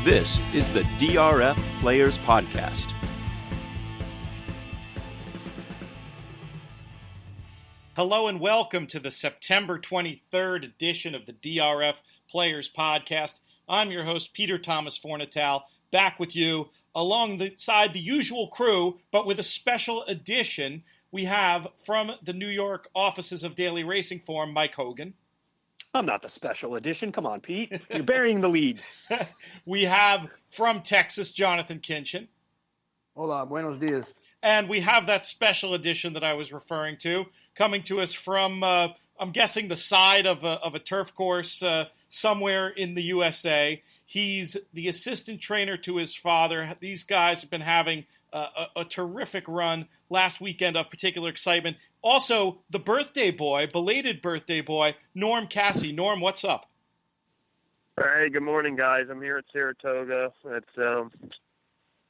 This is the DRF Players Podcast. Hello and welcome to the September 23rd edition of the DRF Players Podcast. I'm your host, Peter Thomas Fornatale, back with you alongside the usual crew, but with a special edition. We have from the New York offices of Daily Racing Form, Mike Hogan. I'm not the special edition. Come on, Pete. You're burying the lead. We have from Texas, Jonathon Kinchen. Hola, buenos dias. And we have that special edition that I was referring to, coming to us from, I'm guessing, the side of a turf course somewhere in the USA. He's the assistant trainer to his father. These guys have been having a terrific run last weekend of particular excitement. Also, the birthday boy, belated birthday boy, Norm Casse. Norm, what's up? Hey, good morning, guys. I'm here at Saratoga. It's a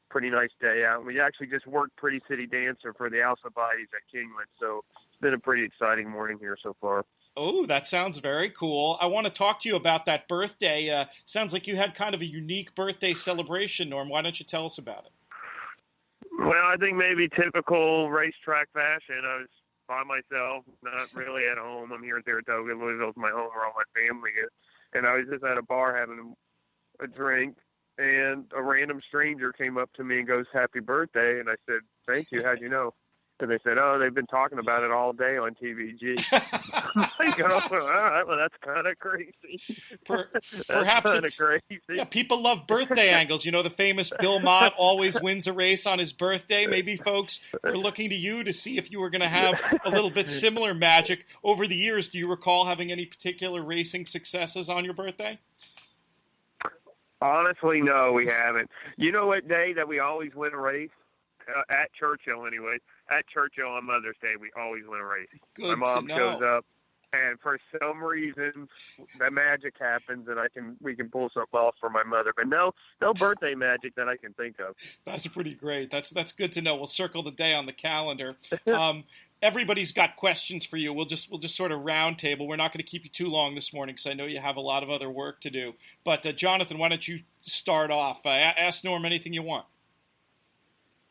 pretty nice day out. We actually just worked Pretty City Dancer for the Alcibiades at Kingwood, so it's been a pretty exciting morning here so far. Oh, that sounds very cool. I want to talk to you about that birthday. Sounds like you had kind of a unique birthday celebration, Norm. Why don't you tell us about it? Well, I think maybe typical racetrack fashion. I was by myself, not really at home. I'm here in Saratoga. Louisville's my home where all my family is. And I was just at a bar having a drink, and a random stranger came up to me and goes, "Happy birthday." And I said, "Thank you. How'd you know?" And they said, "Oh, they've been talking about it all day on TVG." I go, "All right, well, that's kind of crazy." Perhaps it's crazy. Yeah, people love birthday angles. You know, the famous Bill Mott always wins a race on his birthday. Maybe folks are looking to you to see if you were going to have a little bit similar magic. Over the years, do you recall having any particular racing successes on your birthday? Honestly, no, we haven't. You know what day that we always win a race? At Churchill, anyway. At Churchill on Mother's Day, we always win a race. Good My mom to know. shows up, and for some reason, the magic happens, and we can pull something off for my mother. But no birthday magic that I can think of. That's pretty great. That's good to know. We'll circle the day on the calendar. Everybody's got questions for you. We'll just sort of round table. We're not going to keep you too long this morning because I know you have a lot of other work to do. But Jonathon, why don't you start off? Ask Norm anything you want.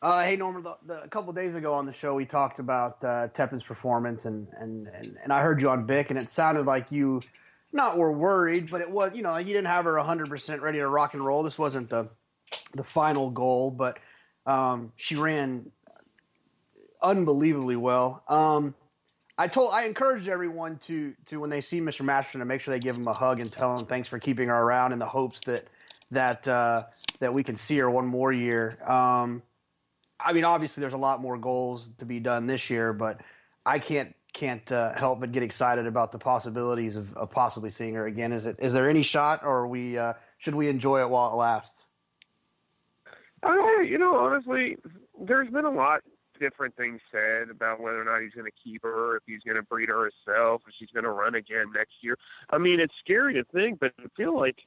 Hey, Norman, a couple of days ago on the show, we talked about Tepin's performance, and I heard you on Vic, and it sounded like you not were worried, but it was, you didn't have her 100% ready to rock and roll. This wasn't the final goal, but she ran unbelievably well. I encouraged everyone to when they see Mr. Masterson to make sure they give him a hug and tell him thanks for keeping her around in the hopes that we can see her one more year. I mean, obviously, there's a lot more goals to be done this year, but I can't help but get excited about the possibilities of possibly seeing her again. Is there any shot, or should we enjoy it while it lasts? Honestly, there's been a lot different things said about whether or not he's going to keep her, if he's going to breed her himself, if she's going to run again next year. I mean, it's scary to think, but I feel like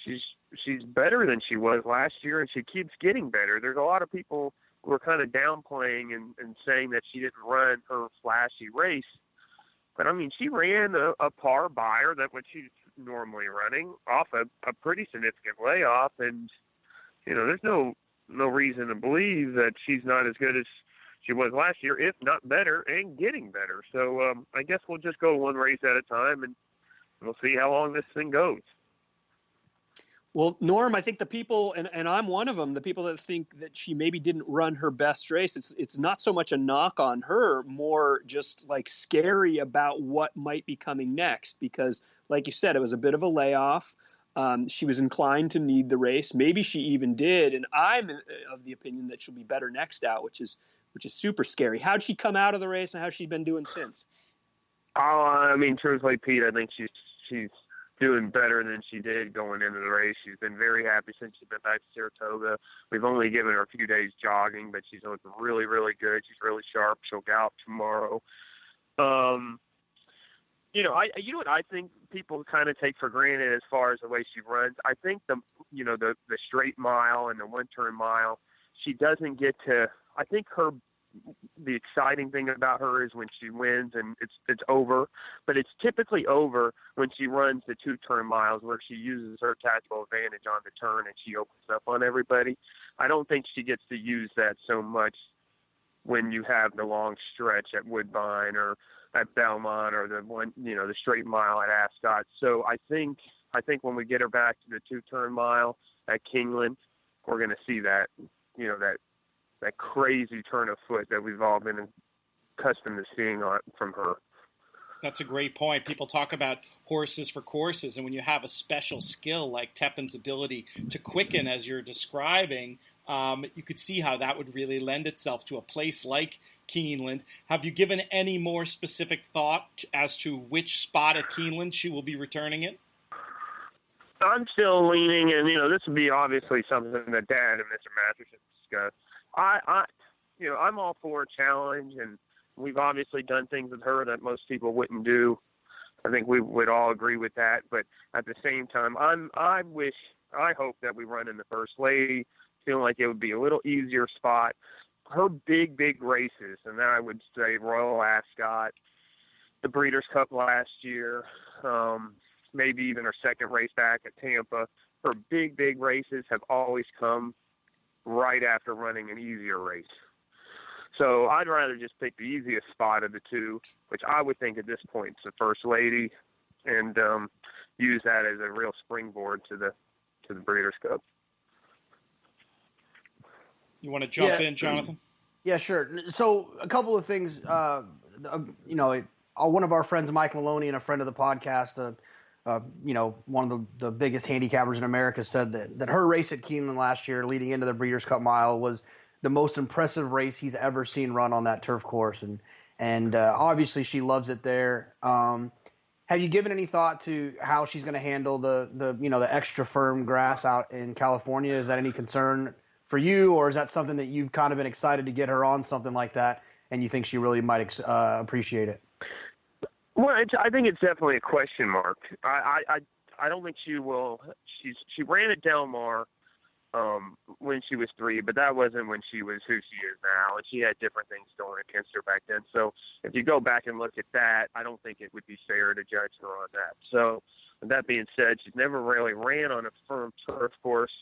she's better than she was last year, and she keeps getting better. There's a lot of people who are kind of downplaying and saying that she didn't run her flashy race. But, I mean, she ran a par buyer that what she's normally running off a pretty significant layoff. And, there's no reason to believe that she's not as good as she was last year, if not better, and getting better. So I guess we'll just go one race at a time, and we'll see how long this thing goes. Well, Norm, I think the people, and I'm one of them, the people that think that she maybe didn't run her best race, it's not so much a knock on her, more just like scary about what might be coming next. Because, like you said, it was a bit of a layoff. She was inclined to need the race. Maybe she even did. And I'm of the opinion that she'll be better next out, which is super scary. How'd she come out of the race, and how's she been doing since? I mean, truthfully, Pete, I think she's doing better than she did going into the race. She's been very happy since she's been back to Saratoga. We've only given her a few days jogging, but she's looking really, really good. She's really sharp. She'll gallop tomorrow. What I think people kind of take for granted as far as the way she runs. I think the straight mile and the one-turn mile, she doesn't get to. I think her the exciting thing about her is when she wins and it's over, but it's typically over when she runs the 2-turn miles where she uses her tactical advantage on the turn and she opens up on everybody. I don't think she gets to use that so much when you have the long stretch at Woodbine or at Belmont or the straight mile at Ascot. So I think when we get her back to the 2-turn mile at Keeneland, we're going to see that, that crazy turn of foot that we've all been accustomed to seeing from her. That's a great point. People talk about horses for courses, and when you have a special skill like Tepin's ability to quicken, as you're describing, you could see how that would really lend itself to a place like Keeneland. Have you given any more specific thought as to which spot at Keeneland she will be returning in? I'm still leaning, and this would be obviously something that Dad and Mr. Masterson discuss. I'm all for a challenge, and we've obviously done things with her that most people wouldn't do. I think we would all agree with that. But at the same time, I hope that we run in the First Lady, feeling like it would be a little easier spot. Her big races, and then I would say Royal Ascot, the Breeders' Cup last year, maybe even her second race back at Tampa. Her big races have always come right after running an easier race. So I'd rather just pick the easiest spot of the two, which I would think at this point is the First Lady, and use that as a real springboard to the Breeders' Cup. You want to jump in, Jonathan? Yeah, sure. So a couple of things. One of our friends, Mike Maloney, and a friend of the podcast, one of the biggest handicappers in America, said that her race at Keeneland last year, leading into the Breeders' Cup Mile, was the most impressive race he's ever seen run on that turf course, and obviously she loves it there. Have you given any thought to how she's going to handle the extra firm grass out in California? Is that any concern for you, or is that something that you've kind of been excited to get her on something like that, and you think she really might appreciate it? Well, I think it's definitely a question mark. I don't think she will. She ran at Del Mar when she was 3, but that wasn't when she was who she is now, and she had different things going against her back then. So if you go back and look at that, I don't think it would be fair to judge her on that. So with that being said, she's never really ran on a firm turf course.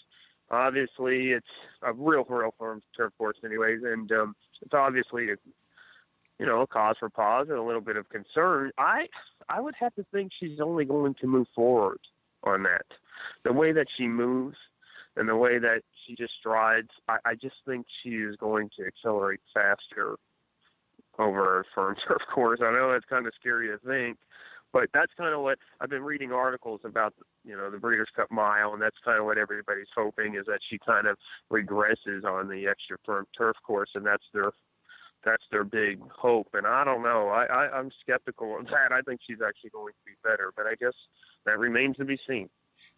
Obviously, it's a real firm turf course anyways, and it's obviously a cause for pause and a little bit of concern. I would have to think she's only going to move forward on that. The way that she moves and the way that she just strides, I just think she is going to accelerate faster over a firm turf course. I know that's kind of scary to think, but that's kind of what I've been reading articles about, the Breeders' Cup Mile, and that's kind of what everybody's hoping, is that she kind of regresses on the extra firm turf course, and that's their big hope. And I don't know. I'm skeptical of that. I think she's actually going to be better, but I guess that remains to be seen.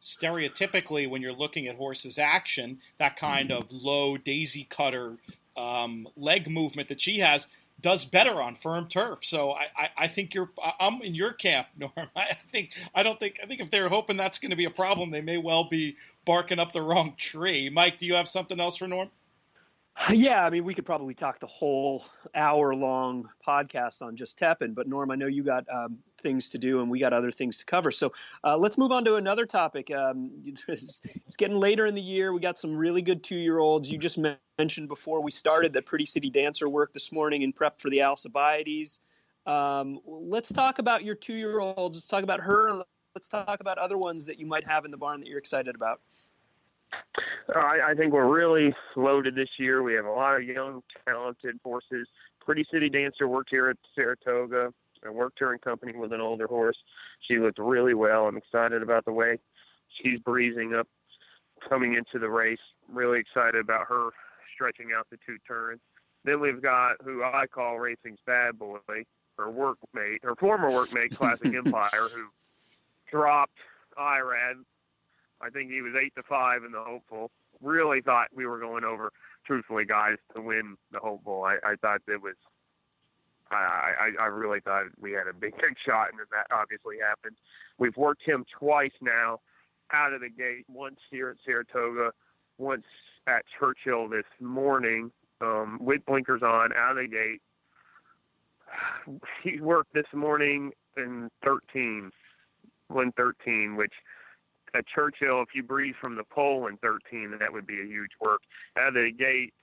Stereotypically, when you're looking at horses' action, that kind of low daisy cutter leg movement that she has does better on firm turf. So I think I'm in your camp, Norm. I think if they're hoping that's going to be a problem, they may well be barking up the wrong tree. Mike, do you have something else for Norm? Yeah, I mean, we could probably talk the whole hour-long podcast on just Tepin, but Norm, I know you got things to do and we got other things to cover. So let's move on to another topic. It's getting later in the year. We got some really good 2-year-olds. You just mentioned before we started that Pretty City Dancer worked this morning in prep for the Alcibiades. Let's talk about your 2-year-olds. Let's talk about her. Let's talk about other ones that you might have in the barn that you're excited about. I think we're really loaded this year. We have a lot of young, talented horses. Pretty City Dancer worked here at Saratoga. I worked her in company with an older horse. She looked really well. I'm excited about the way she's breezing up coming into the race. Really excited about her stretching out the 2 turns. Then we've got who I call racing's bad boy, her former workmate, Classic Empire, who dropped Irad. I think he was 8-5 in the Hopeful. Really thought we were going over, truthfully, guys, to win the Hopeful. I thought it was. I really thought we had a big shot, and that obviously happened. We've worked him twice now, out of the gate. Once here at Saratoga, once at Churchill this morning. with blinkers on, out of the gate. He worked this morning in 113, which at Churchill, if you breathe from the pole in 13, then that would be a huge work. Out of the gate,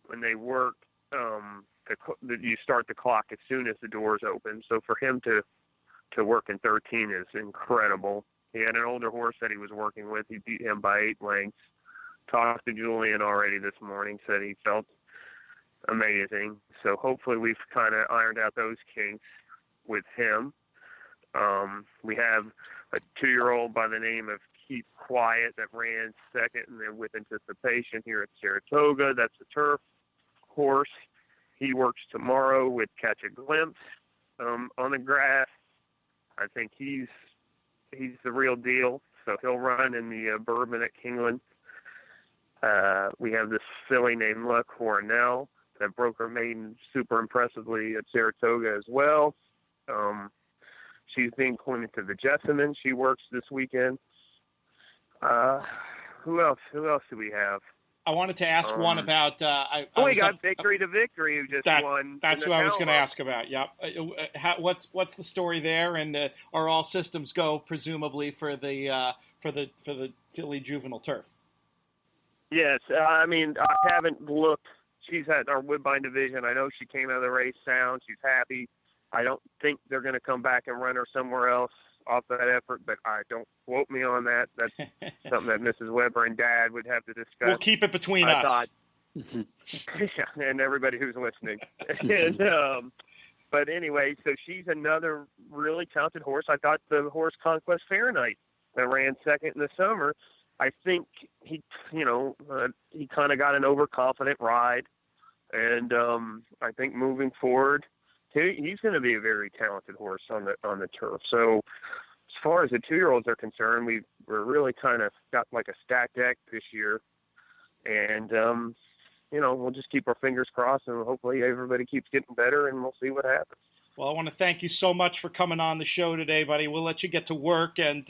when they work, you start the clock as soon as the doors open. So for him to work in 13 is incredible. He had an older horse that he was working with. He beat him by 8 lengths. Talked to Julian already this morning, said he felt amazing. So hopefully we've kind of ironed out those kinks with him. We have a 2-year-old by the name of Keep Quiet that ran second and then with anticipation here at Saratoga. That's a turf horse. He works tomorrow with Catch a Glimpse on the grass. I think he's the real deal. So he'll run in the Bourbon at Kingland. We have this filly named Le Cornell that broke her maiden super impressively at Saratoga as well. She's being pointed to the Jessamine. She works this weekend. Who else do we have? I wanted to ask one about. We got Victory to Victory, who just won. That's who I was going to ask about. Yep. What's the story there? And are all systems go presumably for the Philly Juvenile Turf? Yes. I mean, I haven't looked. She's at our Woodbine division. I know she came out of the race sound. She's happy. I don't think they're going to come back and run her somewhere else off that effort, but don't quote me on that. That's something that Mrs. Weber and Dad would have to discuss. We'll keep it between us. Yeah, and everybody who's listening. And, but anyway, so she's another really talented horse. I thought the horse Conquest Fahrenheit that ran second in the summer, I think he kind of got an overconfident ride, and I think moving forward, he's going to be a very talented horse on the turf. So as far as the 2-year-olds are concerned, we're really kind of got like a stacked deck this year, and we'll just keep our fingers crossed, and hopefully everybody keeps getting better, and we'll see what happens. Well, I want to thank you so much for coming on the show today, buddy. We'll let you get to work and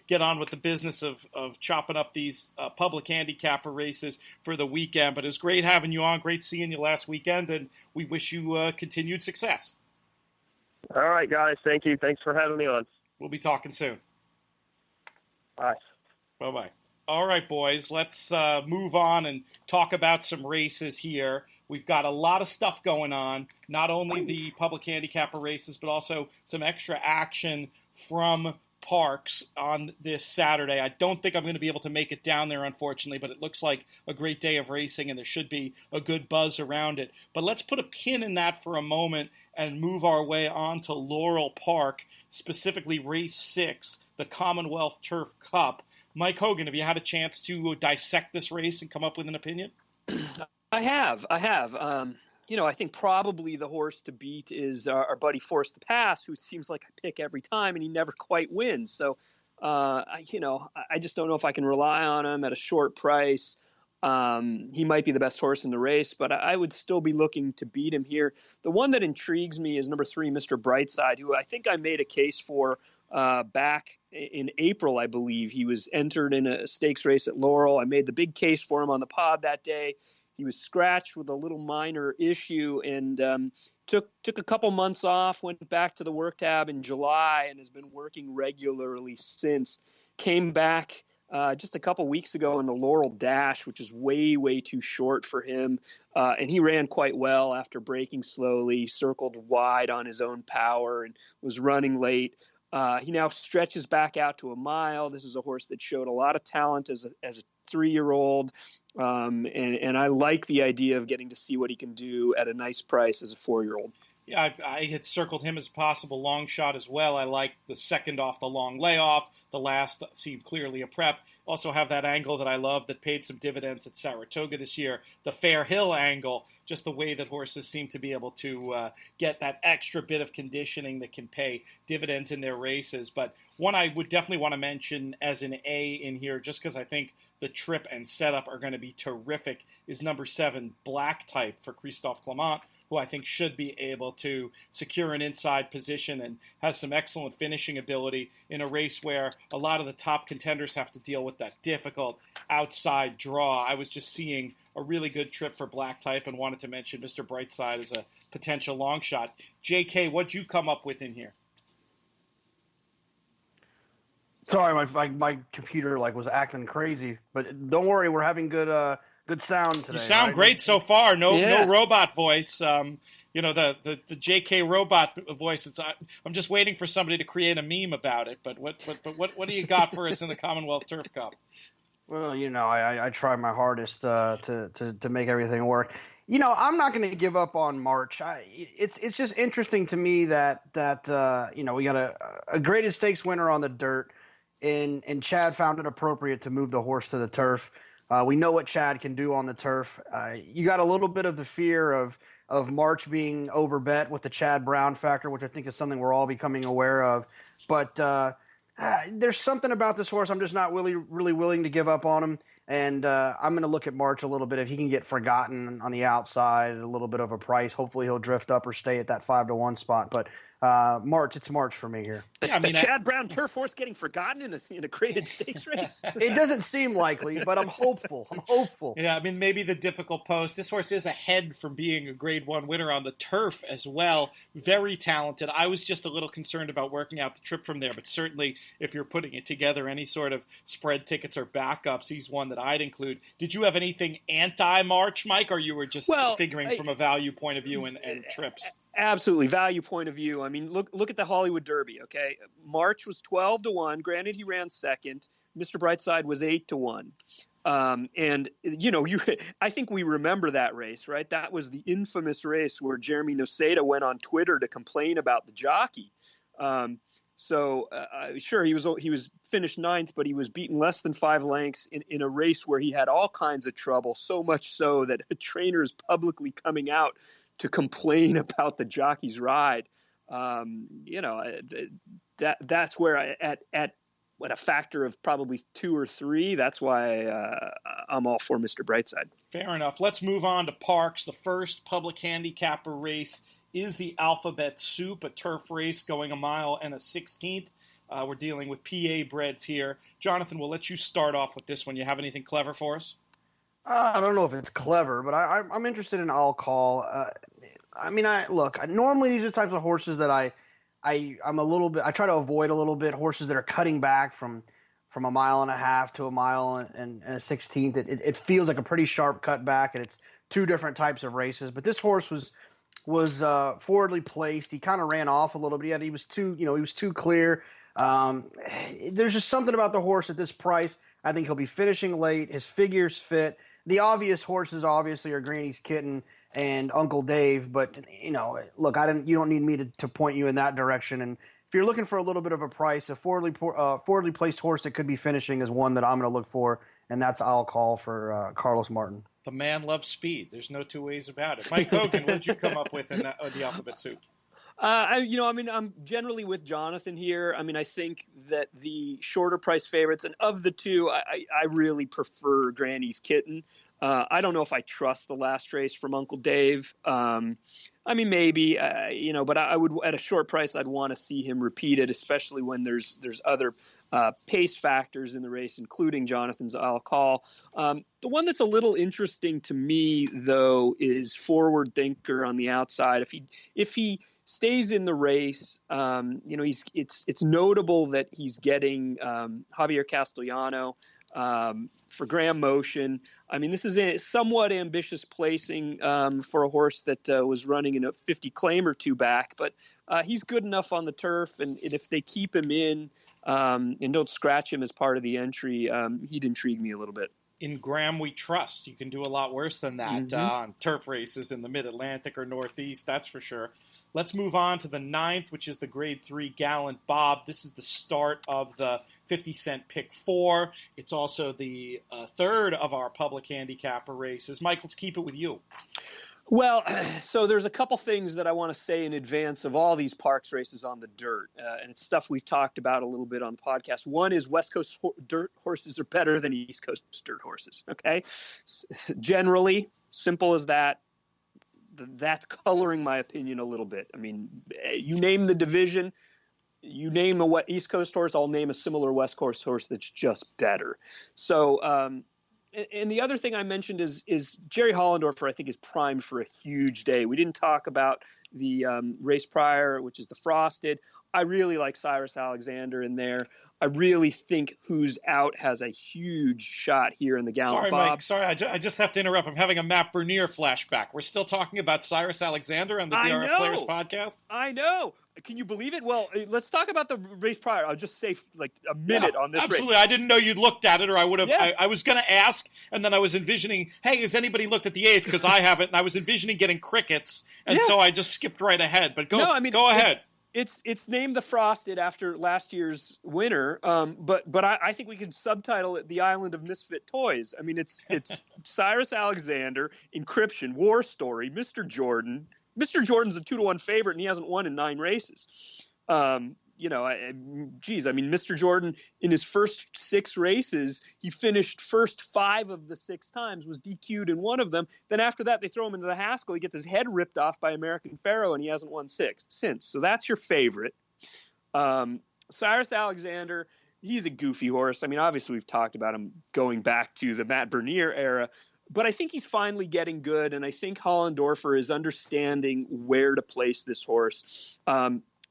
get on with the business of chopping up these public handicapper races for the weekend. But it was great having you on. Great seeing you last weekend, and we wish you continued success. All right, guys. Thank you. Thanks for having me on. We'll be talking soon. Bye. Bye-bye. All right, boys. Let's move on and talk about some races here. We've got a lot of stuff going on, not only the public handicapper races, but also some extra action from Parx on this Saturday. I don't think I'm going to be able to make it down there, unfortunately, but it looks like a great day of racing, and there should be a good buzz around it. But let's put a pin in that for a moment and move our way on to Laurel Park, specifically Race 6, the Commonwealth Turf Cup. Mike Hogan, have you had a chance to dissect this race and come up with an opinion? I have. I think probably the horse to beat is our buddy Force the Pass, who seems like I pick every time, and he never quite wins. So, I just don't know if I can rely on him at a short price. He might be the best horse in the race, but I would still be looking to beat him here. The one that intrigues me is number 3, Mr. Brightside, who I think I made a case for back in April, I believe. He was entered in a stakes race at Laurel. I made the big case for him on the pod that day. He was scratched with a little minor issue and took a couple months off, went back to the work tab in July, and has been working regularly since. Came back just a couple weeks ago in the Laurel Dash, which is way, way too short for him. And he ran quite well after breaking slowly, circled wide on his own power, and was running late. He now stretches back out to a mile. This is a horse that showed a lot of talent as a 3-year-old. And I like the idea of getting to see what he can do at a nice price as a 4-year-old. Yeah, I had circled him as a possible long shot as well. I like the second off the long layoff. The last seemed clearly a prep. Also have that angle that I love that paid some dividends at Saratoga this year, the Fair Hill angle, just the way that horses seem to be able to get that extra bit of conditioning that can pay dividends in their races. But one I would definitely want to mention as an A in here, just because I think the trip and setup are going to be terrific, is number 7, Black Type for Christophe Clement, who I think should be able to secure an inside position and has some excellent finishing ability in a race where a lot of the top contenders have to deal with that difficult outside draw. I was just seeing a really good trip for black type, and wanted to mention Mr. Brightside as a potential long shot. JK, what'd you come up with in here? Sorry, my computer was acting crazy, but don't worry, we're having good sound today. You sound great so far. No robot voice. The JK robot voice. I'm just waiting for somebody to create a meme about it. But what do you got for us in the Commonwealth Turf Cup? Well, I try my hardest to make everything work. I'm not going to give up on March. It's just interesting to me that we got a graded stakes winner on the dirt. And Chad found it appropriate to move the horse to the turf. We know what Chad can do on the turf. You got a little bit of the fear of March being overbet with the Chad Brown factor, which I think is something we're all becoming aware of. But there's something about this horse I'm just not really willing to give up on him. And I'm going to look at March a little bit. If he can get forgotten on the outside at a little bit of a price, hopefully he'll drift up or stay at that 5-1 spot. But it's March for me here. Yeah, Chad Brown turf horse getting forgotten in a graded stakes race? It doesn't seem likely, but I'm hopeful. Yeah, maybe the difficult post. This horse is ahead from being a Grade 1 winner on the turf as well. Very talented. I was just a little concerned about working out the trip from there, but certainly if you're putting it together, any sort of spread tickets or backups, he's one that I'd include. Did you have anything anti-March, Mike, or you were just figuring from a value point of view and trips? Absolutely, value point of view. Look at the Hollywood Derby. Okay, March was 12-1. Granted, he ran second. Mr. Brightside was 8-1. I think we remember that race, right? That was the infamous race where Jeremy Noceda went on Twitter to complain about the jockey. Sure, he was finished ninth, but he was beaten less than 5 lengths in a race where he had all kinds of trouble. So much so that a trainer is publicly coming out to complain about the jockey's ride. That's where at a factor of probably 2 or 3, that's why I'm all for Mr. Brightside. Fair enough. Let's move on to Parx. The first public handicapper race is the Alphabet Soup, a turf race going 1 mile and a 16th. We're dealing with PA breds here. Jonathan, we'll let you start off with this one. You have anything clever for us? I don't know if it's clever, but I'm interested in I'll call. Normally these are the types of horses that I'm a little bit. I try to avoid a little bit horses that are cutting back from 1.5 miles to 1 mile and a 16th. It feels like a pretty sharp cut back, and it's 2 different types of races. But this horse was forwardly placed. He kind of ran off a little bit. He was too clear. There's just something about the horse at this price. I think he'll be finishing late. His figures fit. The obvious horses obviously are Granny's Kitten and Uncle Dave, but look, you don't need me to point you in that direction. And if you're looking for a little bit of a price, a forwardly placed horse that could be finishing is one that I'm going to look for, and that's I'll call for Carlos Martin. The man loves speed. There's no 2 ways about it. Mike Hogan, what did you come up with in the Alphabet Soup? I'm generally with Jonathan here. I think that the shorter price favorites, and of the 2, I really prefer Granny's Kitten. I don't know if I trust the last race from Uncle Dave. Maybe, but I would, at a short price, I'd want to see him repeat it, especially when there's other pace factors in the race, including Jonathan's I'll call. The one that's a little interesting to me, though, is Forward Thinker on the outside. If he stays in the race, it's notable that he's getting Javier Castellano for Graham Motion. This is a somewhat ambitious placing for a horse that was running in a 50 claim or 2 back, but he's good enough on the turf, and if they keep him in and don't scratch him as part of the entry, he'd intrigue me a little bit. In Graham we trust. You can do a lot worse than that on turf races in the Mid-Atlantic or Northeast, that's for sure. Let's move on to the 9th, which is the Grade 3 Gallant Bob. This is the start of the 50-cent pick 4. It's also the 3rd of our public handicapper races. Mike, let's keep it with you. Well, so there's a couple things that I want to say in advance of all these Parx races on the dirt, and it's stuff we've talked about a little bit on the podcast. One is West Coast dirt horses are better than East Coast dirt horses, okay? Generally, simple as that. That's coloring my opinion a little bit. You name the division, you name a East Coast horse, I'll name a similar West Coast horse that's just better. So, and the other thing I mentioned is Jerry Hollendorfer, I think, is primed for a huge day. We didn't talk about the race prior, which is the Frosted. I really like Cyrus Alexander in there. I really think Who's Out has a huge shot here in the Gallant Bob. Mike. Sorry, I just have to interrupt. I'm having a Matt Bernier flashback. We're still talking about Cyrus Alexander on the DRF Players podcast? I know. Can you believe it? Well, let's talk about the race prior. I'll just say like a minute on this absolutely. race. I didn't know you'd looked at it, or I would have. Yeah. I was going to ask, and then I was envisioning, hey, has anybody looked at the 8th? Because I haven't, and I was envisioning getting crickets, and so I just skipped right ahead. But go ahead. It's named the Frosted after last year's winner, but I think we could subtitle it The Island of Misfit Toys. I mean, it's Cyrus Alexander, Encryption, War Story, Mr. Jordan. Mr. Jordan's a 2-1 favorite, and he hasn't won in 9 races. Mr. Jordan, in his first 6 races, he finished first 5 of the 6 times, was DQ'd in 1 of them. Then after that, they throw him into the Haskell. He gets his head ripped off by American Pharoah, and he hasn't won 6 since. So that's your favorite. Cyrus Alexander, he's a goofy horse. I mean, obviously, we've talked about him going back to the Matt Bernier era. But I think he's finally getting good, and I think Hollendorfer is understanding where to place this horse.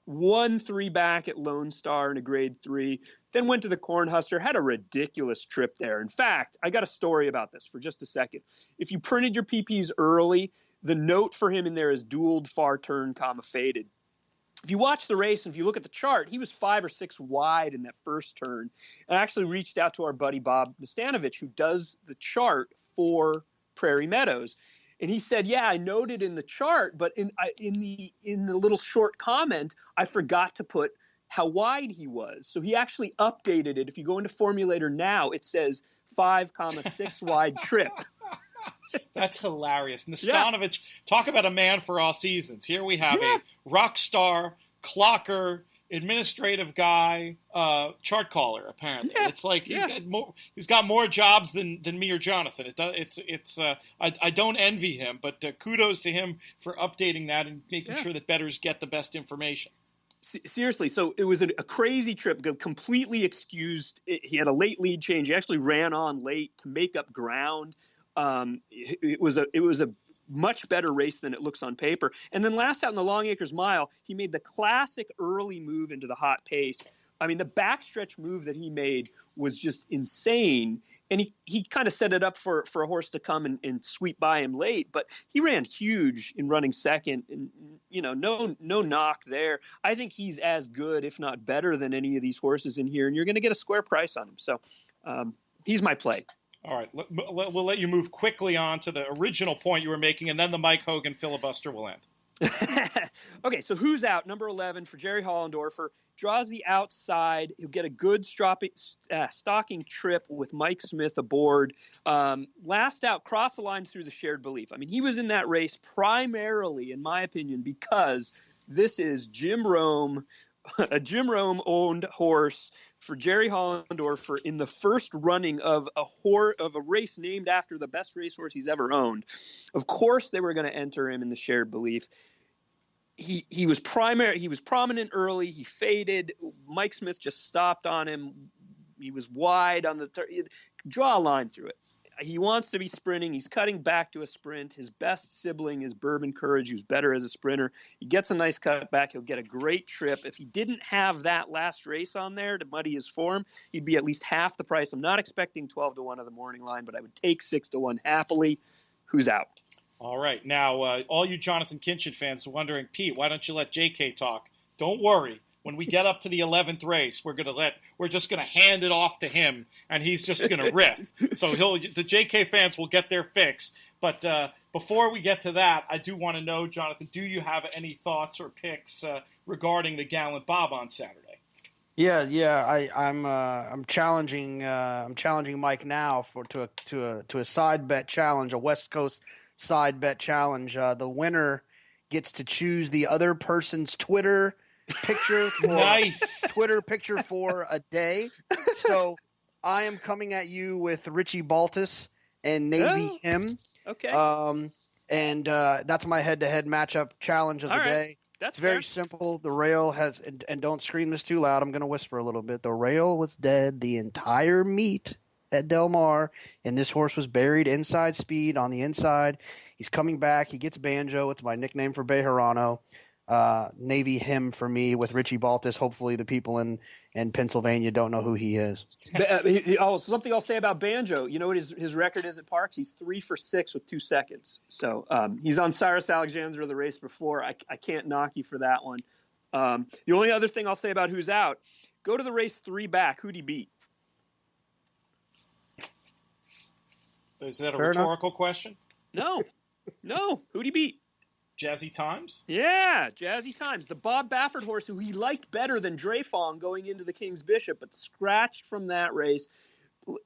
Won 3 back at Lone Star in a grade 3, then went to the Cornhusker, had a ridiculous trip there. In fact, I got a story about this for just a second. If you printed your PPs early, the note for him in there is dueled, far turn, faded. If you watch the race and if you look at the chart, he was 5 or 6 wide in that first turn. And I actually reached out to our buddy Bob Nastanovich, who does the chart for Prairie Meadows. And he said, yeah, I noted in the chart, but in the little short comment, I forgot to put how wide he was. So he actually updated it. If you go into Formulator now, it says 5,6 wide trip. That's hilarious. Nastanovich, talk about a man for all seasons. Here we have a rock star, clocker, administrative guy, chart caller. Apparently, it's like he's got more jobs than me or Jonathan. I don't envy him, but kudos to him for updating that and making sure that bettors get the best information. Seriously, so it was a crazy trip, completely excused. He had a late lead change. He actually ran on late to make up ground. It was a much better race than it looks on paper. And then last out in the Long Acres Mile, he made the classic early move into the hot pace. I mean, the backstretch move that he made was just insane. And he kind of set it up for a horse to come and sweep by him late. But he ran huge in running second. And, no knock there. I think he's as good, if not better, than any of these horses in here. And you're going to get a square price on him. So he's my play. All right, we'll let you move quickly on to the original point you were making, and then the Mike Hogan filibuster will end. Okay, so Who's Out, number 11 for Jerry Hollendorfer. Draws the outside. He'll get a good stalking trip with Mike Smith aboard. Last out, cross the line through the Shared Belief. I mean, he was in that race primarily, in my opinion, because this is Jim Rome, a Jim Rome-owned horse for Jerry Hollendorfer in the first running of a race named after the best racehorse he's ever owned. Of course, they were going to enter him in the Shared Belief. He was prominent early. He faded. Mike Smith just stopped on him. He was wide on the draw a line through it. He wants to be sprinting. He's cutting back to a sprint. His best sibling is Bourbon Courage, who's better as a sprinter. He gets a nice cut back. He'll get a great trip. If he didn't have that last race on there to muddy his form, he'd be at least half the price. I'm not expecting 12-1 on the morning line, but I would take 6-1 happily. Who's out? All right. Now, all you Jonathon Kinchen fans are wondering, Pete, why don't you let JK talk? Don't worry. When we get up to the 11th race, we're just gonna hand it off to him, and he's just gonna riff. So the JK fans will get their fix. But before we get to that, I do want to know, Jonathan, do you have any thoughts or picks regarding the Gallant Bob on Saturday? Yeah. I'm challenging Mike now to a side bet challenge, a West Coast side bet challenge. The winner gets to choose the other person's Twitter picture for a day. So I am coming at you with Richie Baltus and Navy M. Okay. And that's my head-to-head matchup challenge of the day. That's very fair. simple. The rail has, and don't scream this too loud, I'm going to whisper a little bit. The rail was dead the entire meet at Del Mar, and this horse was buried inside speed on the inside. He's coming back. He gets Banjo. It's my nickname for Bejarano. Navy him for me with Richie Baltas. Hopefully the people in Pennsylvania don't know who he is. Something I'll say about Banjo. You know what his record is at Parx? He's 3 for 6 with 2 seconds. So he's on Cyrus Alexander the race before. I can't knock you for that one. The only other thing I'll say about who's out, go to the race 3 back. Who'd he beat? Is that a Fair rhetorical question? No. Who'd he beat? Jazzy Times? Yeah, Jazzy Times. The Bob Baffert horse who he liked better than Dreyfong going into the King's Bishop, but scratched from that race.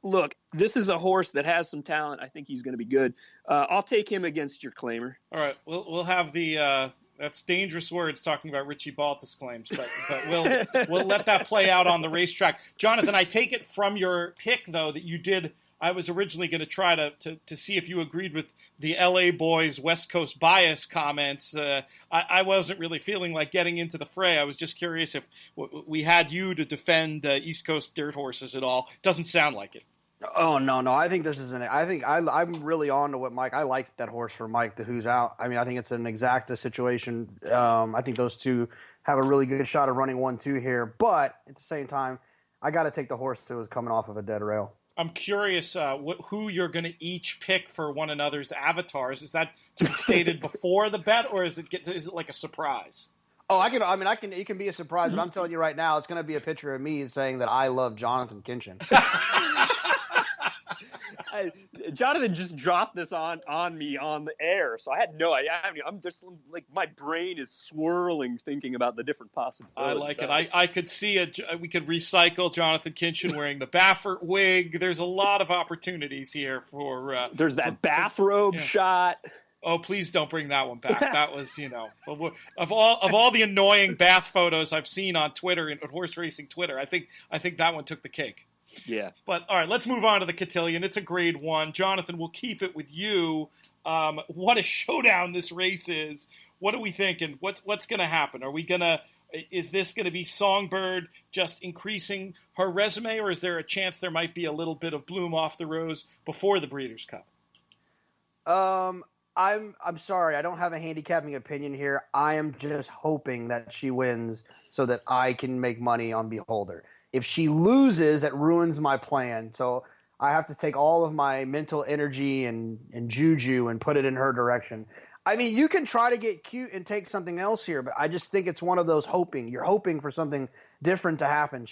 Look, this is a horse that has some talent. I think he's going to be good. I'll take him against your claimer. All right, we'll have the that's dangerous words talking about Richie Baltas claims, but we'll let that play out on the racetrack. Jonathan, I take it from your pick though that you did. I was originally going to try to see if you agreed with the LA boys' West Coast bias comments. I wasn't really feeling like getting into the fray. I was just curious if we had you to defend East Coast dirt horses at all. Doesn't sound like it. Oh, no. I think this is I'm really on to what Mike, I like that horse for Mike, the who's out. I mean, I think it's an exacta situation. I think those two have a really good shot of running 1-2 here, but at the same time, I got to take the horse who is coming off of a dead rail. I'm curious who you're going to each pick for one another's avatars. Is that to be stated before the bet, or is it like a surprise? Oh, it can be a surprise, but I'm telling you right now, it's going to be a picture of me saying that I love Jonathon Kinchen. Jonathan just dropped this on me on the air, so I had no idea. I'm just like, my brain is swirling thinking about the different possibilities. I like it. I could see we could recycle Jonathon Kinchen wearing the Baffert wig. There's a lot of opportunities here for. There's that bathrobe shot. Oh, please don't bring that one back. That was, of all the annoying bath photos I've seen on Twitter and horse racing Twitter, I think that one took the cake. Yeah. But all right, let's move on to the Cotillion. It's a grade 1. Jonathan, we'll keep it with you. What a showdown this race is. What are we thinking? What's going to happen? Is this going to be Songbird just increasing her resume, or is there a chance there might be a little bit of bloom off the rose before the Breeders' Cup? I'm sorry, I don't have a handicapping opinion here. I am just hoping that she wins so that I can make money on Beholder. If she loses, it ruins my plan. So I have to take all of my mental energy and juju and put it in her direction. I mean, you can try to get cute and take something else here, but I just think it's one of those hoping. You're hoping for something different to happen.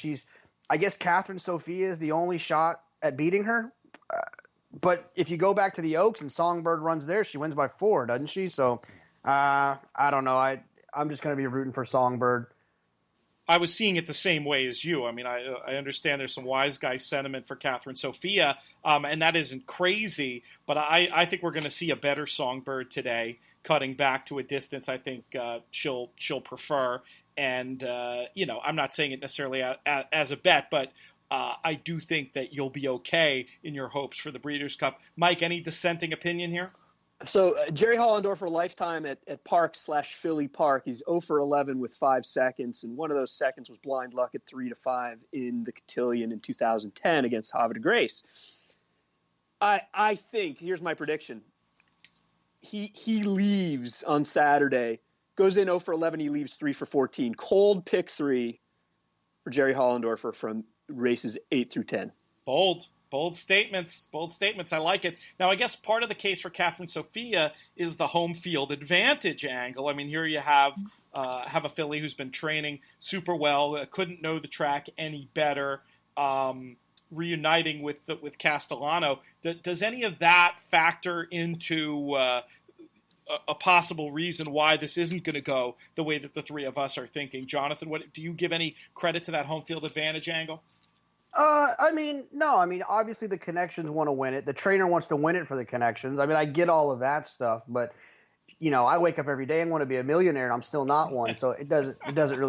I guess Catherine Sophia is the only shot at beating her. But if you go back to the Oaks and Songbird runs there, she wins by 4, doesn't she? So I don't know. I'm just going to be rooting for Songbird. I was seeing it the same way as you. I mean, I understand there's some wise guy sentiment for Catherine Sophia, and that isn't crazy, but I think we're going to see a better Songbird today, cutting back to a distance I think she'll prefer. And, I'm not saying it necessarily as a bet, but I do think that you'll be okay in your hopes for the Breeders' Cup. Mike, any dissenting opinion here? So Jerry Hollendorfer lifetime at Parx/Philly Park. He's 0 for 11 with 5 seconds, and one of those seconds was blind luck at 3-5 in the Cotillion in 2010 against Havre de Grace. I think, here's my prediction. He leaves on Saturday, goes in 0 for 11, he leaves 3 for 14. Cold pick 3 for Jerry Hollendorfer from races 8 through 10. Bold statements. I like it. Now, I guess part of the case for Catherine Sophia is the home field advantage angle. I mean, here you have a filly who's been training super well, couldn't know the track any better, reuniting with Castellano. Does any of that factor into a possible reason why this isn't going to go the way that the three of us are thinking? Jonathan, do you give any credit to that home field advantage angle? No. Obviously the connections want to win it. The trainer wants to win it for the connections. I mean, I get all of that stuff, but I wake up every day and want to be a millionaire, and I'm still not one. So it doesn't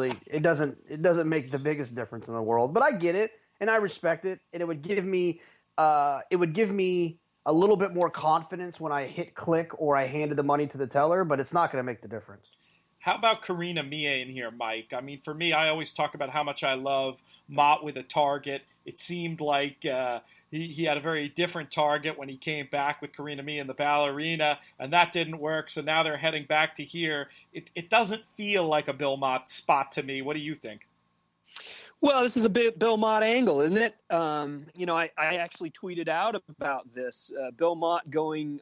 make the biggest difference in the world. But I get it, and I respect it, and it would give me a little bit more confidence when I hit click or I handed the money to the teller. But it's not going to make the difference. How about Karina Mie in here, Mike? I mean, for me, I always talk about how much I love Mott with a target. It seemed like he had a very different target when he came back with Karina Mia in the Ballerina, and that didn't work. So now they're heading back to here. It doesn't feel like a Bill Mott spot to me. What do you think? Well, this is a Bill Mott angle, isn't it? I actually tweeted out about this. Bill Mott going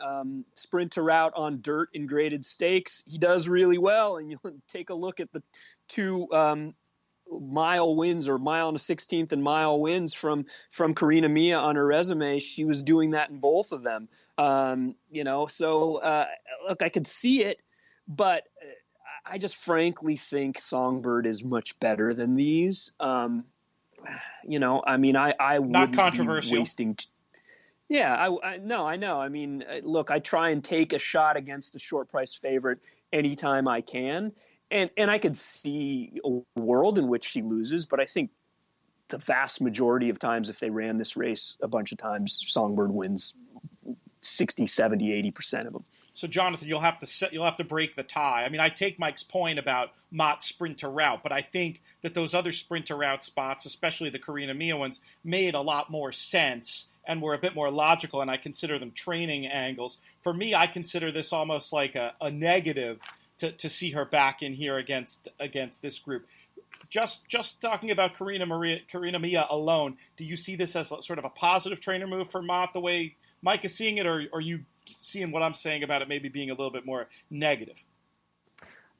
sprinter route on dirt in graded stakes. He does really well, and you'll take a look at the two mile wins, or mile and a 16th and mile wins from Karina Mia on her resume. She was doing that in both of them. Look, I could see it, but I just frankly think Songbird is much better than these. I wouldn't not controversial. Be wasting. I know. I mean, look, I try and take a shot against a short price favorite anytime I can, and I could see a world in which she loses, but I think the vast majority of times, if they ran this race a bunch of times, Songbird wins 60, 70, 80% of them. So, Jonathan, you'll have to break the tie. I mean, I take Mike's point about Mott's sprinter route, but I think that those other sprinter route spots, especially the Karina Mia ones, made a lot more sense and were a bit more logical, and I consider them training angles. For me, I consider this almost like a negative to see her back in here against this group. Just talking about Karina Mia alone, do you see this as sort of a positive trainer move for Mott the way Mike is seeing it, or are you seeing what I'm saying about it maybe being a little bit more negative?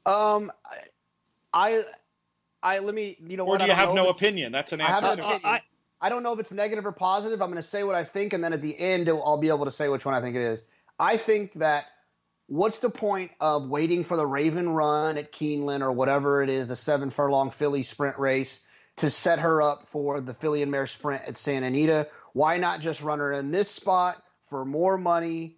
Let me, or do you have no opinion? That's an answer. I don't know if it's negative or positive. I'm going to say what I think, and then at the end, I'll be able to say which one I think it is. I think that what's the point of waiting for the Raven run at Keeneland or whatever it is, the 7 furlong filly sprint race, to set her up for the filly and mare sprint at Santa Anita? Why not just run her in this spot for more money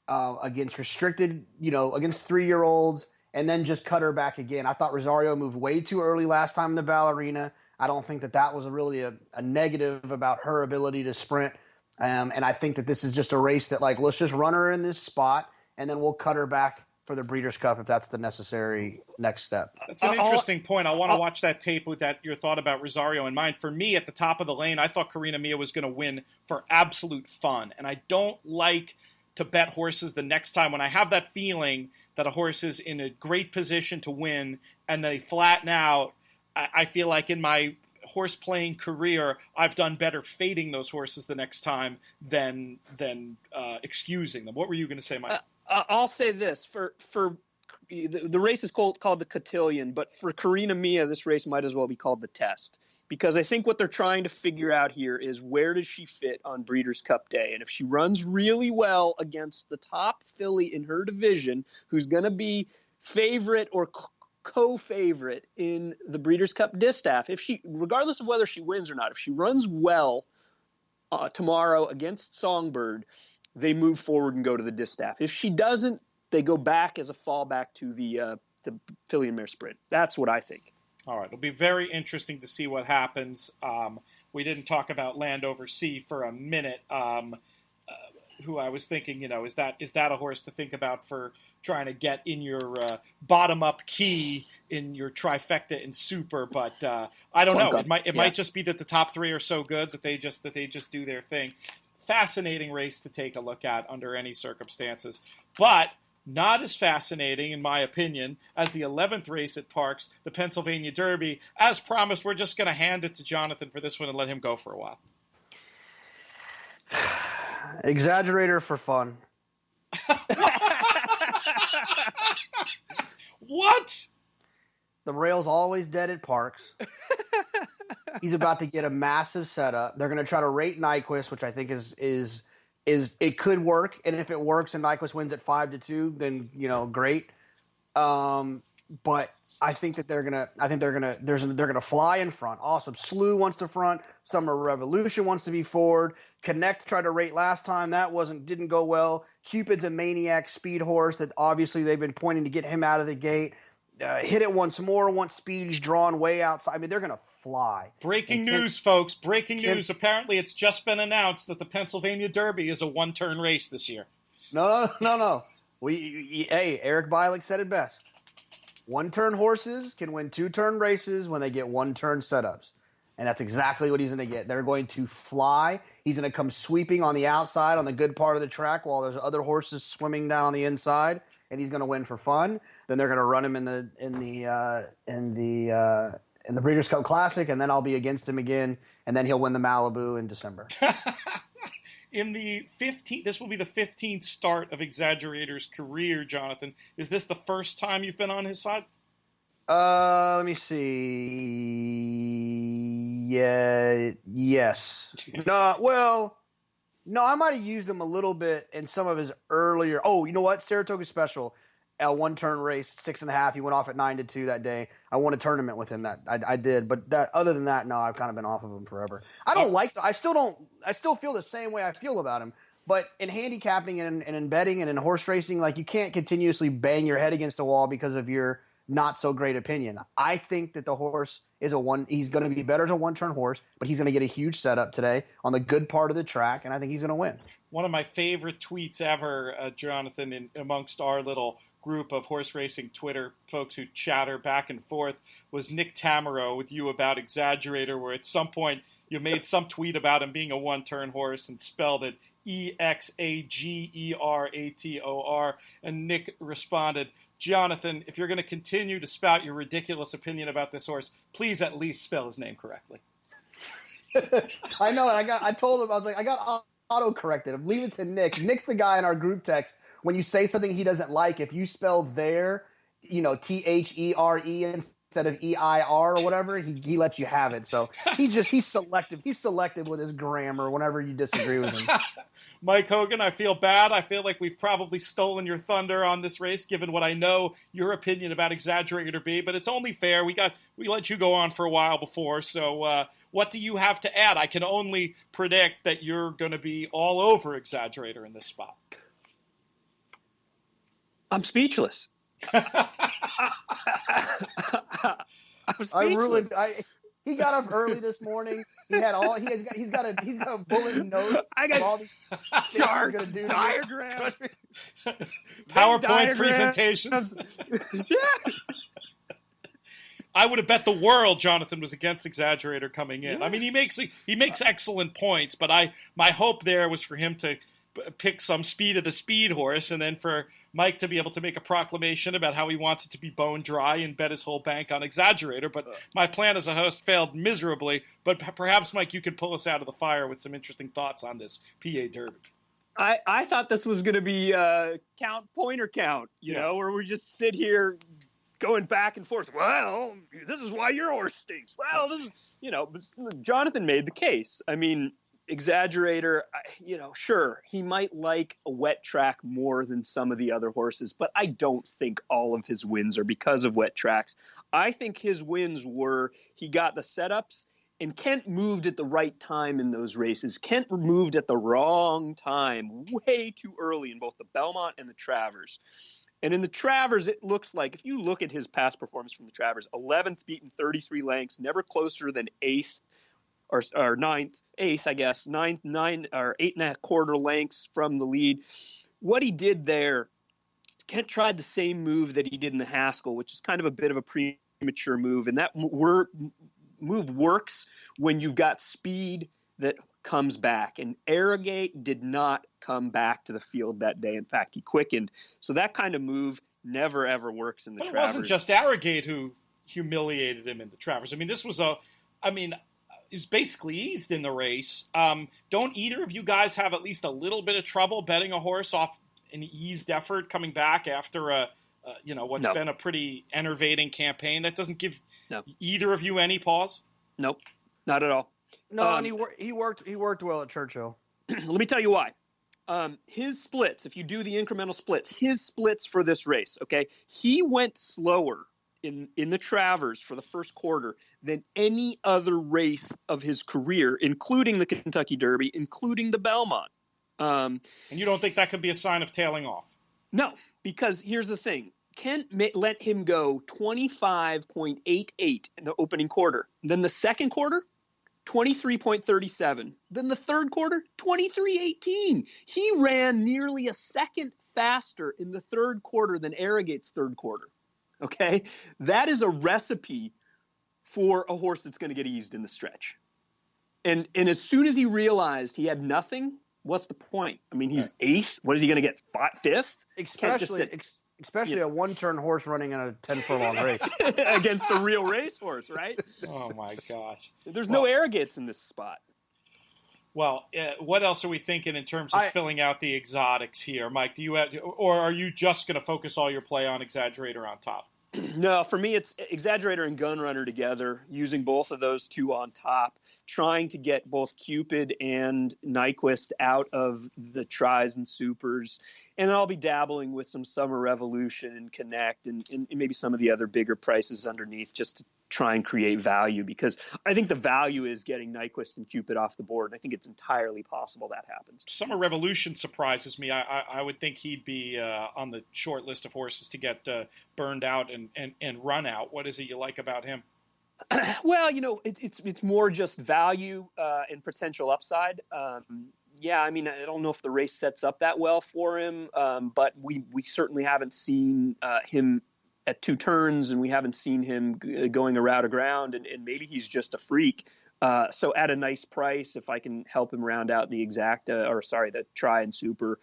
against restricted, against 3-year-olds, and then just cut her back again? I thought Rosario moved way too early last time in the Ballerina. I don't think that was really a negative about her ability to sprint. And I think that this is just a race that, let's just run her in this spot, and then we'll cut her back for the Breeders' Cup if that's the necessary next step. That's an interesting point. I want to watch that tape with your thought about Rosario in mind. For me, at the top of the lane, I thought Karina Mia was going to win for absolute fun. And I don't like to bet horses the next time when I have that feeling that a horse is in a great position to win and they flatten out. I feel like in my horse playing career, I've done better fading those horses the next time than excusing them. What were you going to say, Mike? I'll say this for the race is called the Cotillion, but for Karina Mia, this race might as well be called the Test, because I think what they're trying to figure out here is where does she fit on Breeders' Cup Day, and if she runs really well against the top filly in her division, who's going to be favorite or co-favorite in the Breeders' Cup Distaff, regardless of whether she wins or not, if she runs well tomorrow against Songbird, they move forward and go to the distaff. If she doesn't, they go back as a fallback to the filly and mare sprint. That's what I think. All right. It'll be very interesting to see what happens. We didn't talk about Landover Sea for a minute, who I was thinking, is that a horse to think about for trying to get in your bottom-up key in your trifecta in Super? But I don't know. It might just be that the top 3 are so good that they just do their thing. Fascinating race to take a look at under any circumstances, but not as fascinating, in my opinion, as the 11th race at Parx, the Pennsylvania Derby. As promised, we're just going to hand it to Jonathan for this one and let him go for a while. Exaggerator for fun. What? The rail's always dead at Parx. He's about to get a massive setup. They're going to try to rate Nyquist, which I think is it could work. And if it works and Nyquist wins at 5-2, then great. But I think that they're gonna fly in front. Awesome. Slew wants to front. Summer Revolution wants to be forward. Connect tried to rate last time. That didn't go well. Cupid's a maniac speed horse that obviously they've been pointing to get him out of the gate. Hit it once more, wants speed. He's drawn way outside. I mean, they're going to fly. Breaking news, folks. Breaking news. Apparently, it's just been announced that the Pennsylvania Derby is a one-turn race this year. No. Hey, Eric Bialik said it best. One-turn horses can win 2-turn races when they get one-turn setups. And that's exactly what he's going to get. They're going to fly. He's going to come sweeping on the outside on the good part of the track while there's other horses swimming down on the inside, and he's going to win for fun. Then they're going to run him in the Breeders' Cup Classic, and then I'll be against him again, and then he'll win the Malibu in December. This will be the 15th start of Exaggerator's career, Jonathon. Is this the first time you've been on his side? Let me see. Yeah, yes. No, I might have used him a little bit in some of his earlier. Oh, you know what? Saratoga Special, a one-turn race, 6.5. He went off at 9-2 that day. I won a tournament with him. That I did, but other than that, no, I've kind of been off of him forever. I still feel the same way I feel about him. But in handicapping and in betting and in horse racing, like, you can't continuously bang your head against the wall because of your not so great opinion. I think that the horse is he's going to be better as a one-turn horse, but he's going to get a huge setup today on the good part of the track, and I think he's going to win. One of my favorite tweets ever, Jonathon, amongst our little group of horse racing Twitter folks who chatter back and forth, was Nick Tamaro with you about Exaggerator, where at some point you made some tweet about him being a one-turn horse and spelled it Exagerator, and Nick responded, Jonathon, if you're going to continue to spout your ridiculous opinion about this horse, please at least spell his name correctly. I know, and I told him, I was like, I got auto-corrected. Leave it to Nick. Nick's the guy in our group text. When you say something he doesn't like, if you spell there, THERE instead of EIR or whatever, he lets you have it. So he's selective. He's selective with his grammar whenever you disagree with him. Mike Hogan, I feel bad. I feel like we've probably stolen your thunder on this race, given what I know your opinion about Exaggerator to be, but it's only fair. We let you go on for a while before, so what do you have to add? I can only predict that you're going to be all over Exaggerator in this spot. I'm speechless. He got up early this morning. He's got a bullet notes. I got all these charts, diagrams, PowerPoint presentations. Yeah. I would have bet the world Jonathon was against Exaggerator coming in. Yeah. I mean, he makes excellent points, but my hope there was for him to pick some Speed of the Speed horse, and then for Mike to be able to make a proclamation about how he wants it to be bone dry and bet his whole bank on Exaggerator. But my plan as a host failed miserably. But perhaps, Mike, you can pull us out of the fire with some interesting thoughts on this PA Derby. I thought this was going to be pointer count, you know, where we just sit here going back and forth. Well, this is why your horse stinks. Well, this is, Jonathon made the case. I mean, Exaggerator, sure, he might like a wet track more than some of the other horses, but I don't think all of his wins are because of wet tracks. I think his wins were he got the setups, and Kent moved at the right time in those races. Kent moved at the wrong time, way too early in both the Belmont and the Travers. And in the Travers, it looks like, if you look at his past performance from the Travers, 11th beaten 33 lengths, never closer than 8th. Or 8th, I guess, 9 or 8.25 lengths from the lead. What he did there, Kent tried the same move that he did in the Haskell, which is kind of a bit of a premature move. And that move works when you've got speed that comes back. And Arrogate did not come back to the field that day. In fact, he quickened. So that kind of move never, ever works in the Travers. It wasn't just Arrogate who humiliated him in the Travers. I mean, he was basically eased in the race. Don't either of you guys have at least a little bit of trouble betting a horse off an eased effort coming back after what's been a pretty enervating campaign? That doesn't give either of you any pause? Nope, not at all. No, and he worked well at Churchill. Let me tell you why. His splits, if you do the incremental splits, his splits for this race, okay, he went slower in the Travers for the first quarter than any other race of his career, including the Kentucky Derby, including the Belmont. And you don't think that could be a sign of tailing off? No, because here's the thing. Kent let him go 25.88 in the opening quarter. Then the second quarter, 23.37. Then the third quarter, 23.18. He ran nearly a second faster in the third quarter than Arrogate's third quarter. Okay, that is a recipe for a horse that's going to get eased in the stretch. And as soon as he realized he had nothing, what's the point? I mean, he's eighth. What is he going to get? Fifth? Especially a one-turn horse running in a 10-furlong race against a real racehorse, right? Oh my gosh! There's no arrogates in this spot. Well, what else are we thinking in terms of filling out the exotics here, Mike? Do you have, or are you just going to focus all your play on Exaggerator on top? No, for me, it's Exaggerator and Gunrunner together, using both of those two on top, trying to get both Cupid and Nyquist out of the tries and supers. And I'll be dabbling with some Summer Revolution and Connect and maybe some of the other bigger prices underneath just to try and create value, because I think the value is getting Nyquist and Cupid off the board. And I think it's entirely possible that happens. Summer Revolution surprises me. I would think he'd be on the short list of horses to get burned out and run out. What is it you like about him? Well, it's more just value and potential upside. Yeah, I mean, I don't know if the race sets up that well for him, but we certainly haven't seen him at two turns, and we haven't seen him going a route of ground, and maybe he's just a freak. So at a nice price, if I can help him round out the the try and super,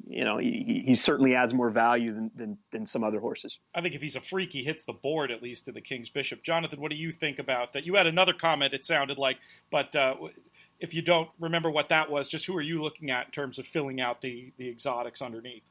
he certainly adds more value than some other horses. I think if he's a freak, he hits the board, at least in the King's Bishop. Jonathan, what do you think about that? You had another comment, it sounded like, but if you don't remember what that was, just who are you looking at in terms of filling out the exotics underneath?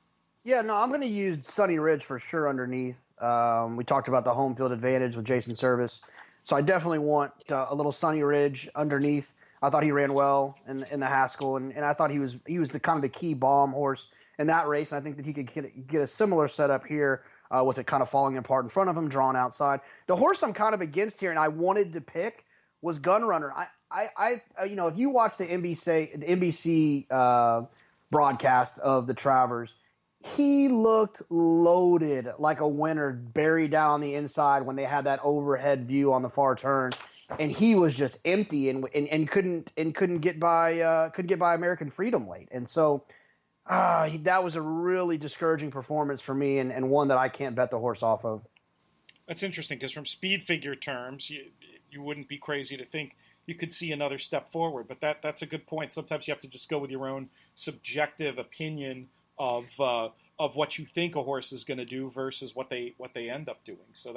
Yeah, no, I'm going to use Sunny Ridge for sure underneath. We talked about the home field advantage with Jason Service. So I definitely want a little Sunny Ridge underneath. I thought he ran well in the Haskell, and I thought he was the kind of the key bomb horse in that race. And I think that he could get a similar setup here with it kind of falling apart in front of him, drawn outside. The horse I'm kind of against here, and I wanted to pick, was Gunrunner. I if you watch the NBC broadcast of the Travers, he looked loaded like a winner, buried down on the inside when they had that overhead view on the far turn, and he was just empty and couldn't get by American Freedom late, and so that was a really discouraging performance for me, and one that I can't bet the horse off of. That's interesting, because from speed figure terms, you wouldn't be crazy to think you could see another step forward, but that's a good point. Sometimes you have to just go with your own subjective opinion of what you think a horse is going to do versus what they end up doing. So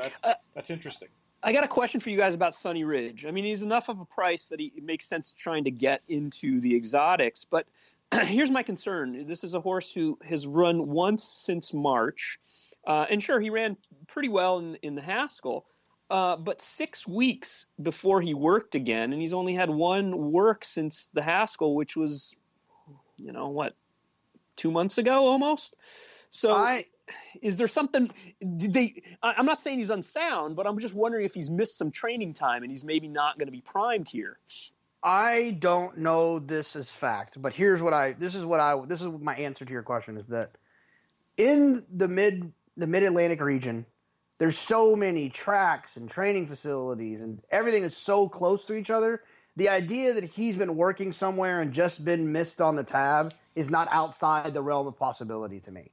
that's interesting. I got a question for you guys about Sunny Ridge. I mean, he's enough of a price that it makes sense trying to get into the exotics, but here's my concern. This is a horse who has run once since March, and sure, he ran pretty well in the Haskell, but 6 weeks before he worked again, and he's only had one work since the Haskell, which was, 2 months ago almost. So is there something I'm not saying he's unsound, but I'm just wondering if he's missed some training time and he's maybe not going to be primed here. I don't know this as fact, but this is my answer to your question, is that in the mid-Atlantic region, there's so many tracks and training facilities and everything is so close to each other. The idea that he's been working somewhere and just been missed on the tab is not outside the realm of possibility to me.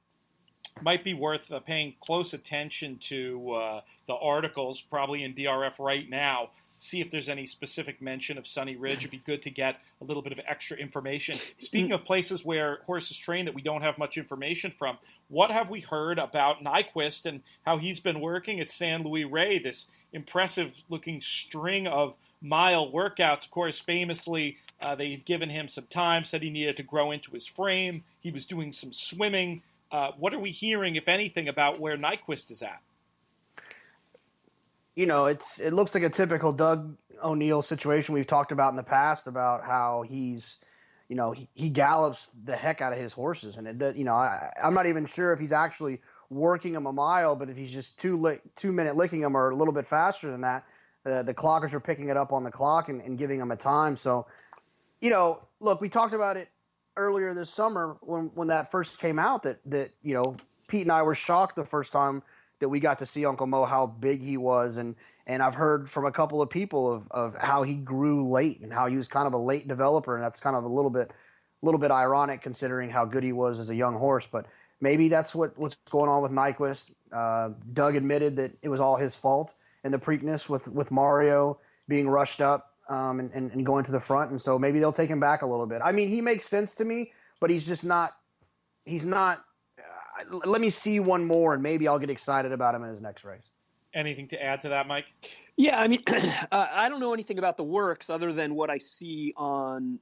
Might be worth paying close attention to the articles, probably in DRF right now. See if there's any specific mention of Sunny Ridge. It'd be good to get a little bit of extra information. Speaking of places where horses train that we don't have much information from, what have we heard about Nyquist and how he's been working at San Luis Rey, this impressive-looking string of mile workouts? Of course, famously, they had given him some time, said he needed to grow into his frame. He was doing some swimming. What are we hearing, if anything, about where Nyquist is at? It looks like a typical Doug O'Neill situation we've talked about in the past, about how he gallops the heck out of his horses, and I'm not even sure if he's actually working them a mile, but if he's just 2 minute licking them or a little bit faster than that, the clockers are picking it up on the clock and giving him a time. So, look, we talked about it earlier this summer when that first came out that Pete and I were shocked the first time that we got to see Uncle Mo, how big he was. And I've heard from a couple of people of how he grew late and how he was kind of a late developer. And that's kind of a little bit ironic considering how good he was as a young horse. But maybe that's what's going on with Nyquist. Doug admitted that it was all his fault. the Preakness with Mario being rushed up and going to the front, and so maybe they'll take him back a little bit. I mean, he makes sense to me, but he's just not. He's not. Let me see one more, and maybe I'll get excited about him in his next race. Anything to add to that, Mike? Yeah, I mean, I don't know anything about the works other than what I see on,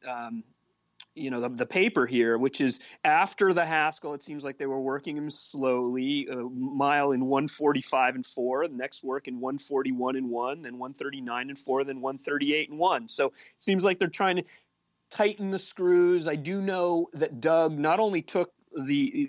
the paper here, which is after the Haskell, it seems like they were working him slowly, a mile in 1:45 and 4, the next work in 1:41 and 1, then 1:39 and 4, then 1:38 and 1. So it seems like they're trying to tighten the screws. I do know that Doug not only took the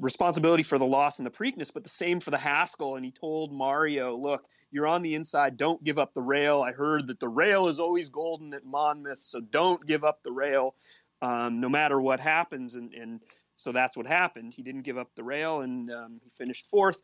responsibility for the loss in the Preakness, but the same for the Haskell. And he told Mario, look, you're on the inside. Don't give up the rail. I heard that the rail is always golden at Monmouth, so don't give up the rail no matter what happens. And so that's what happened. He didn't give up the rail, and he finished 4th.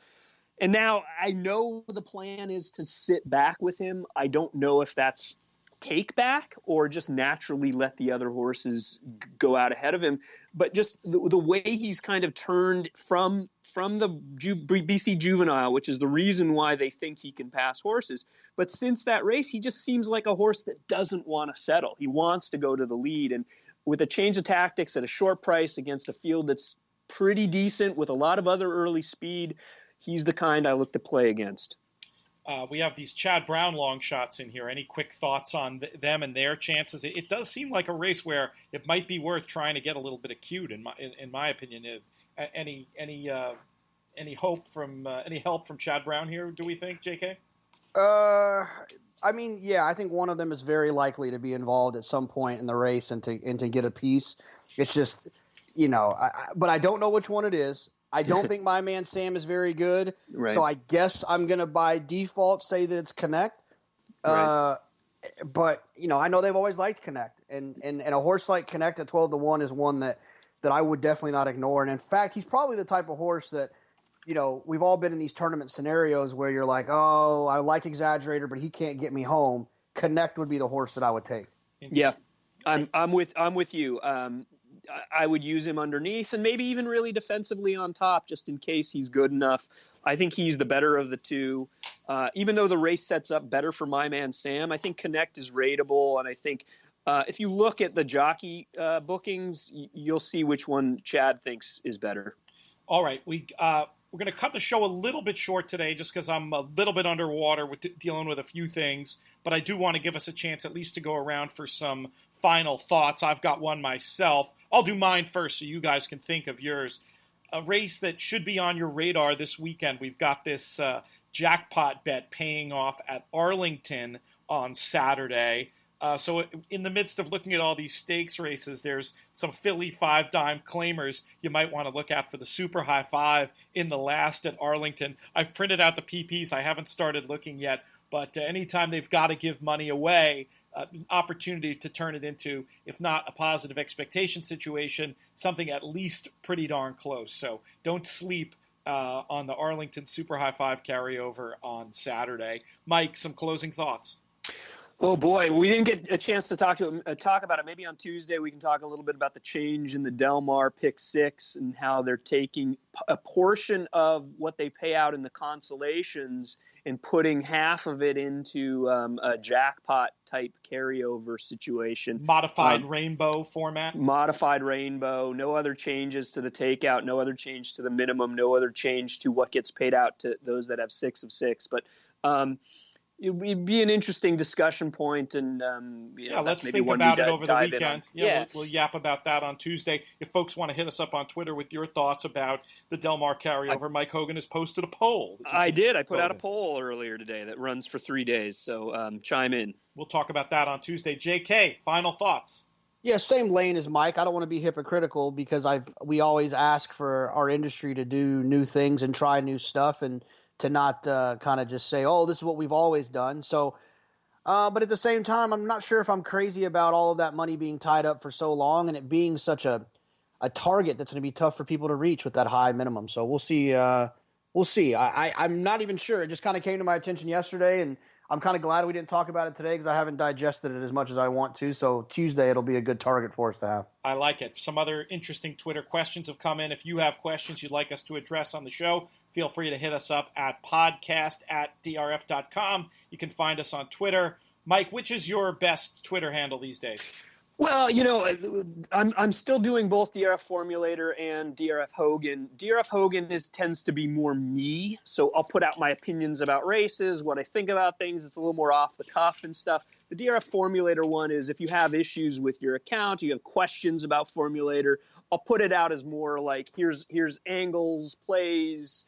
And now I know the plan is to sit back with him. I don't know if that's take back or just naturally let the other horses go out ahead of him. But just the way he's kind of turned from the BC Juvenile, which is the reason why they think he can pass horses. But since that race, he just seems like a horse that doesn't want to settle. He wants to go to the lead. And with a change of tactics at a short price against a field that's pretty decent with a lot of other early speed, he's the kind I look to play against. We have these Chad Brown long shots in here. Any quick thoughts on them and their chances? It does seem like a race where it might be worth trying to get a little bit of cute. In my opinion, any help from Chad Brown here? Do we think, J.K.? I mean, yeah, I think one of them is very likely to be involved at some point in the race and to get a piece. It's just, but I don't know which one it is. I don't think My Man Sam is very good, right. So I guess I'm going to by default say that it's Connect. Right. But, I know they've always liked Connect, and a horse like Connect at 12-1 is one that I would definitely not ignore. And in fact, he's probably the type of horse that, we've all been in these tournament scenarios where you're like, oh, I like Exaggerator, but he can't get me home. Connect would be the horse that I would take. Yeah, I'm with you. I would use him underneath and maybe even really defensively on top just in case he's good enough. I think he's the better of the two. Even though the race sets up better for My Man Sam, I think Connect is rateable. And I think if you look at the jockey bookings, you'll see which one Chad thinks is better. All right. We're going to cut the show a little bit short today just because I'm a little bit underwater with dealing with a few things. But I do want to give us a chance at least to go around for some final thoughts. I've got one myself. I'll do mine first so you guys can think of yours. A race that should be on your radar this weekend. We've got this jackpot bet paying off at Arlington on Saturday. So in the midst of looking at all these stakes races, there's some Philly 5-dime claimers you might want to look at for the Super High Five in the last at Arlington. I've printed out the PPs. I haven't started looking yet, but anytime they've got to give money away, an opportunity to turn it into, if not a positive expectation situation, something at least pretty darn close. So don't sleep on the Arlington Super High Five carryover on Saturday. Mike, some closing thoughts. Oh boy, we didn't get a chance to talk about it. Maybe on Tuesday we can talk a little bit about the change in the Del Mar Pick 6 and how they're taking a portion of what they pay out in the consolations and putting half of it into a jackpot type carryover situation. Modified rainbow format. Modified rainbow. No other changes to the takeout. No other change to the minimum. No other change to what gets paid out to those that have 6 of 6. But it'd be an interesting discussion point, and let's think about it over the weekend. We'll yap about that on Tuesday. If folks want to hit us up on Twitter with your thoughts about the Del Mar carryover, Mike Hogan has posted a poll. I did. I put out a poll earlier today that runs for 3 days, so chime in. We'll talk about that on Tuesday. JK, final thoughts. Yeah, same lane as Mike. I don't want to be hypocritical because we always ask for our industry to do new things and try new stuff and to not kind of just say, oh, this is what we've always done. So, but at the same time, I'm not sure if I'm crazy about all of that money being tied up for so long and it being such a target that's going to be tough for people to reach with that high minimum. So we'll see. I'm not even sure. It just kind of came to my attention yesterday, and I'm kind of glad we didn't talk about it today because I haven't digested it as much as I want to. So Tuesday it'll be a good target for us to have. I like it. Some other interesting Twitter questions have come in. If you have questions you'd like us to address on the show, feel free to hit us up at podcast@drf.com. You can find us on Twitter. Mike, which is your best Twitter handle these days? Well, I'm still doing both DRF Formulator and DRF Hogan. DRF Hogan tends to be more me, so I'll put out my opinions about races, what I think about things. It's a little more off the cuff and stuff. The DRF Formulator one is if you have issues with your account, you have questions about Formulator, I'll put it out as more like here's angles, plays,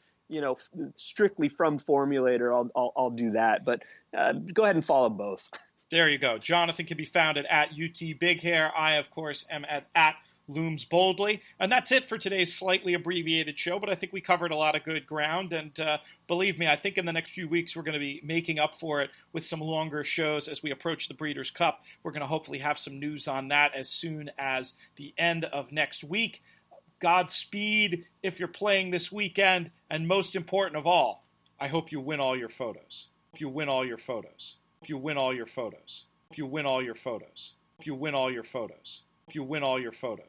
strictly from Formulator. I'll do that, but go ahead and follow both. There you go. Jonathon can be found at UT Big Hair. I, of course, am at Looms Boldly. And that's it for today's slightly abbreviated show, but I think we covered a lot of good ground. And believe me, I think in the next few weeks we're going to be making up for it with some longer shows as we approach the Breeders' Cup. We're going to hopefully have some news on that as soon as the end of next week. Godspeed if you're playing this weekend. And most important of all, I hope you win all your photos. You win all your photos. You win all your photos. You win all your photos. You win all your photos. You win all your photos.